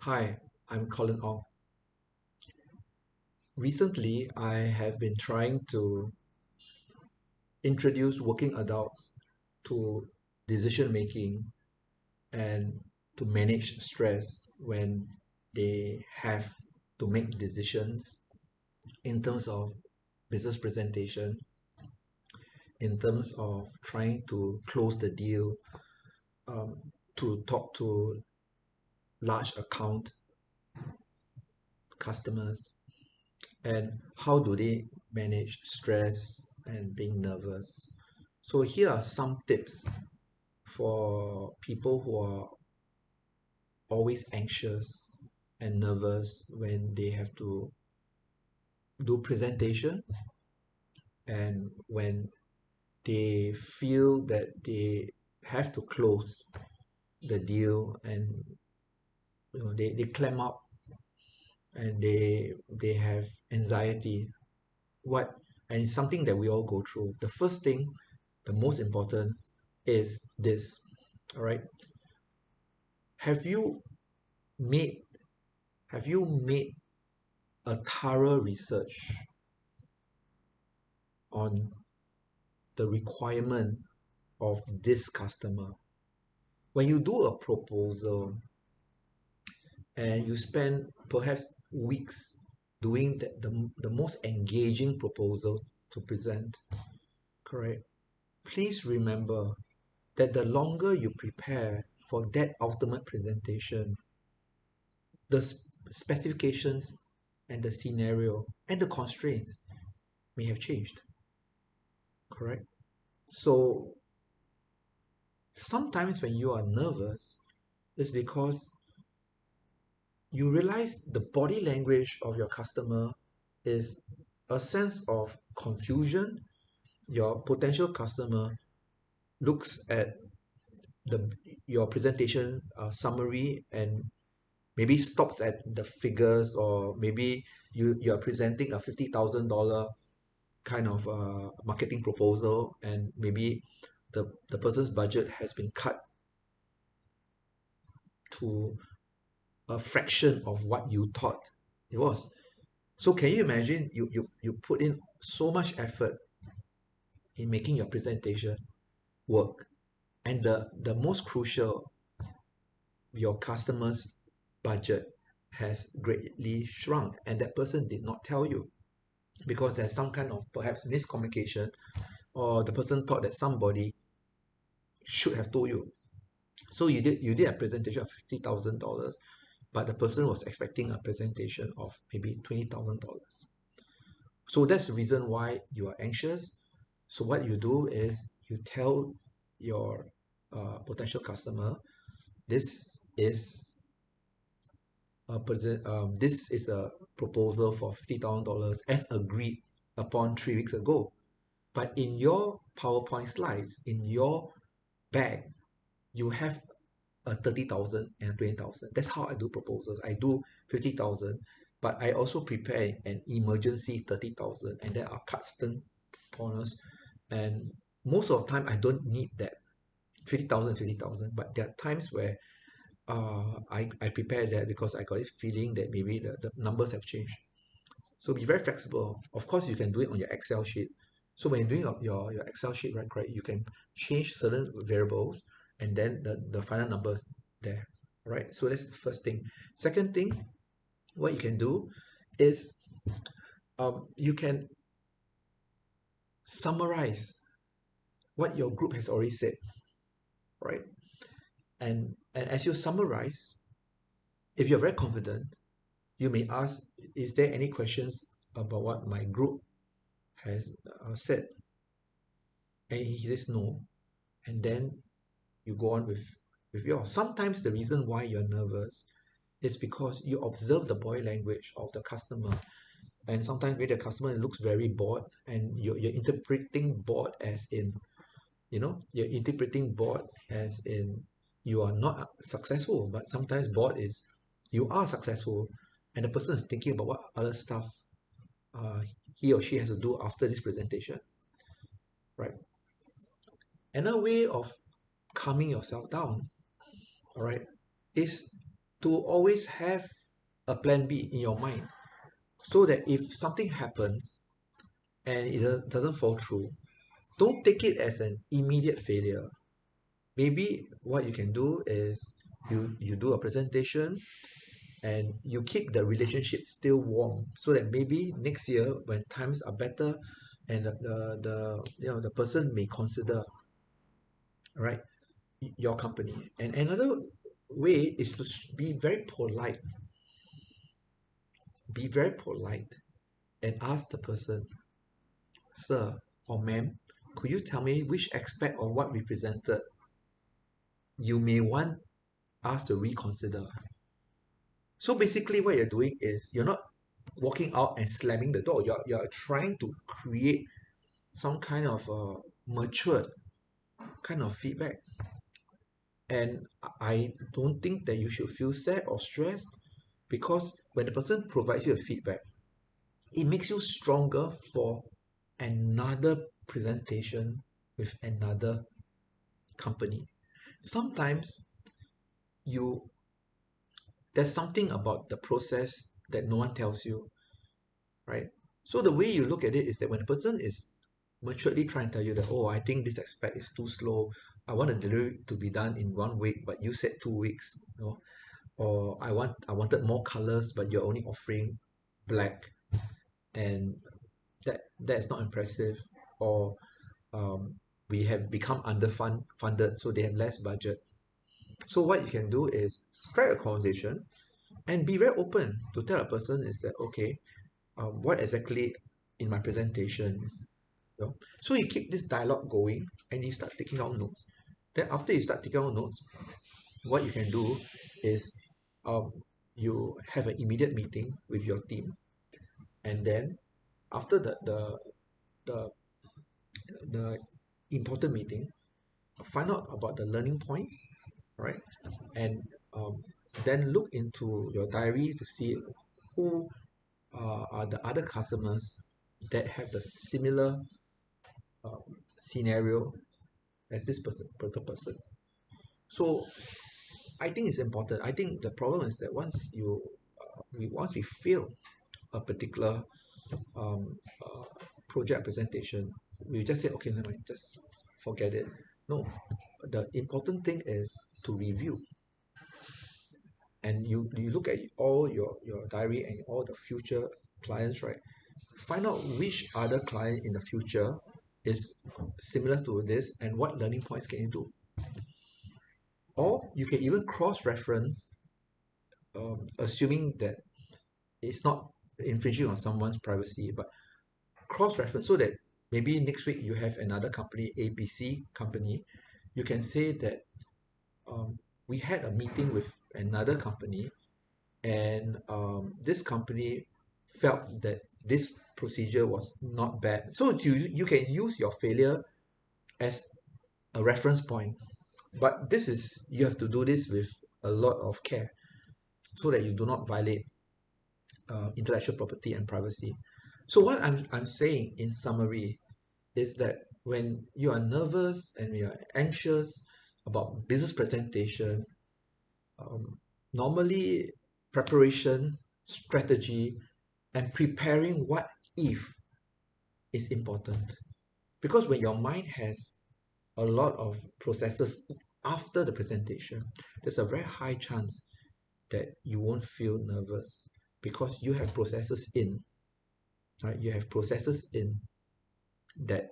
Hi, I'm Colin Ong. Recently, I have been trying to introduce working adults to decision making and to manage stress when they have to make decisions in terms of business presentation, in terms of trying to close the deal, um, to talk to large account customers, and how do they manage stress and being nervous. So here are some tips for people who are always anxious and nervous when they have to do presentation and when they feel that they have to close the deal, and they clam up and they have anxiety. What And it's something that we all go through. The first thing, the most important, is this. All right, have you made have you made a thorough research on the requirement of this customer? When you do a proposal and you spend perhaps weeks doing the most engaging proposal to present, correct? Please remember that the longer you prepare for that ultimate presentation, the specifications and the scenario and the constraints may have changed, correct? So sometimes when you are nervous, it's because you realize the body language of your customer is a sense of confusion. Your potential customer looks at the your presentation summary and maybe stops at the figures, or maybe you're presenting a $50,000 kind of marketing proposal, and maybe the person's budget has been cut to a fraction of what you thought it was. So can you imagine, you put in so much effort in making your presentation work, and the most crucial, your customer's budget has greatly shrunk, and that person did not tell you because there's some kind of perhaps miscommunication, or the person thought that somebody should have told you. So you did a presentation of $50,000, but the person was expecting a presentation of maybe $20,000. So that's the reason why you are anxious. So what you do is you tell your potential customer, this is this is a proposal for $50,000 as agreed upon 3 weeks ago. But in your PowerPoint slides, in your bag, you have a 30,000 and a 20,000. That's how I do proposals. I do 50,000, but I also prepare an emergency 30,000, and then I'll cut certain corners. And most of the time, I don't need that 50,000. But there are times where I prepare that because I got this feeling that maybe the numbers have changed. So be very flexible. Of course, you can do it on your Excel sheet. So when you're doing your Excel sheet, right, correct, you can change certain variables, and then the final numbers there, right? So that's the first thing. Second thing, what you can do is you can summarize what your group has already said, right? And as you summarize, if you're very confident, you may ask, is there any questions about what my group has said? And he says no. And then you go on with yours. Sometimes the reason why you're nervous is because you observe the body language of the customer. And sometimes maybe the customer looks very bored, and you're interpreting bored as in, you're interpreting bored as in you are not successful. But sometimes bored is you are successful, and the person is thinking about what other stuff uh, he or she has to do after this presentation, right? Another way of calming yourself down, all right, is to always have a plan B in your mind, so that if something happens and it doesn't fall through, don't take it as an immediate failure. Maybe what you can do is you do a presentation and you keep the relationship still warm, so that maybe next year when times are better and the person may consider, right, your company. And another way is to be very polite. Be very polite and ask the person, sir or ma'am, could you tell me which aspect of what we presented you may want us to reconsider? So basically what you're doing is you're not walking out and slamming the door. You're trying to create some kind of matured kind of feedback. And I don't think that you should feel sad or stressed, because when the person provides you a feedback, it makes you stronger for another presentation with another company. Sometimes you there's something about the process that no one tells you, right? So the way you look at it is that when a person is maturely trying to tell you that, oh, I think this aspect is too slow, I want the delivery to be done in 1 week, but you said 2 weeks, or I wanted more colors, but you're only offering black, and that's not impressive, or we have become funded, so they have less budget. So what you can do is strike a conversation and be very open to tell a person is that, okay, what exactly in my presentation, so you keep this dialogue going and you start taking down notes. Then after you start taking down notes, what you can do is you have an immediate meeting with your team, and then after the the important meeting, find out about the learning points, right? And then look into your diary to see who are the other customers that have the similar scenario as this particular person. So I think it's important. I think the problem is that once we fail a particular project presentation, we just say, okay, never mind, just forget it. No, the important thing is to review, and you look at all your diary and all the future clients, right? Find out which other client in the future is similar to this and what learning points can you do. Or you can even cross-reference, assuming that it's not infringing on someone's privacy, but cross-reference so that maybe next week you have another company, ABC company, you can say that we had a meeting with another company, and this company felt that this procedure was not bad. So you can use your failure as a reference point, but you have to do this with a lot of care so that you do not violate intellectual property and privacy. So what I'm saying in summary is that when you are nervous and you are anxious about business presentation, normally preparation, strategy, and preparing what if is important. Because when your mind has a lot of processes after the presentation, there's a very high chance that you won't feel nervous, because you have processes in, right? You have processes in that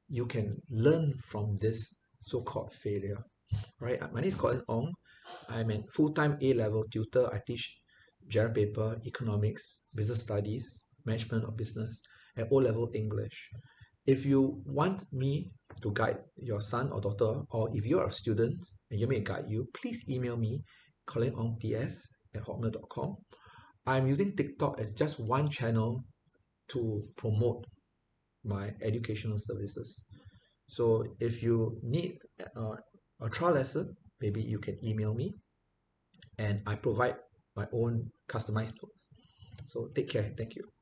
you can learn from this so-called failure, right? My name is Colin Ong. I'm a full-time A-level tutor. I teach general paper, economics, business studies, management of business, and O-level English. If you want me to guide your son or daughter, or if you're a student and you may guide you, please email me, colinongts@hotmail.com. I'm using TikTok as just one channel to promote my educational services. So if you need a trial lesson, maybe you can email me, and I provide my own customized notes. So take care. Thank you.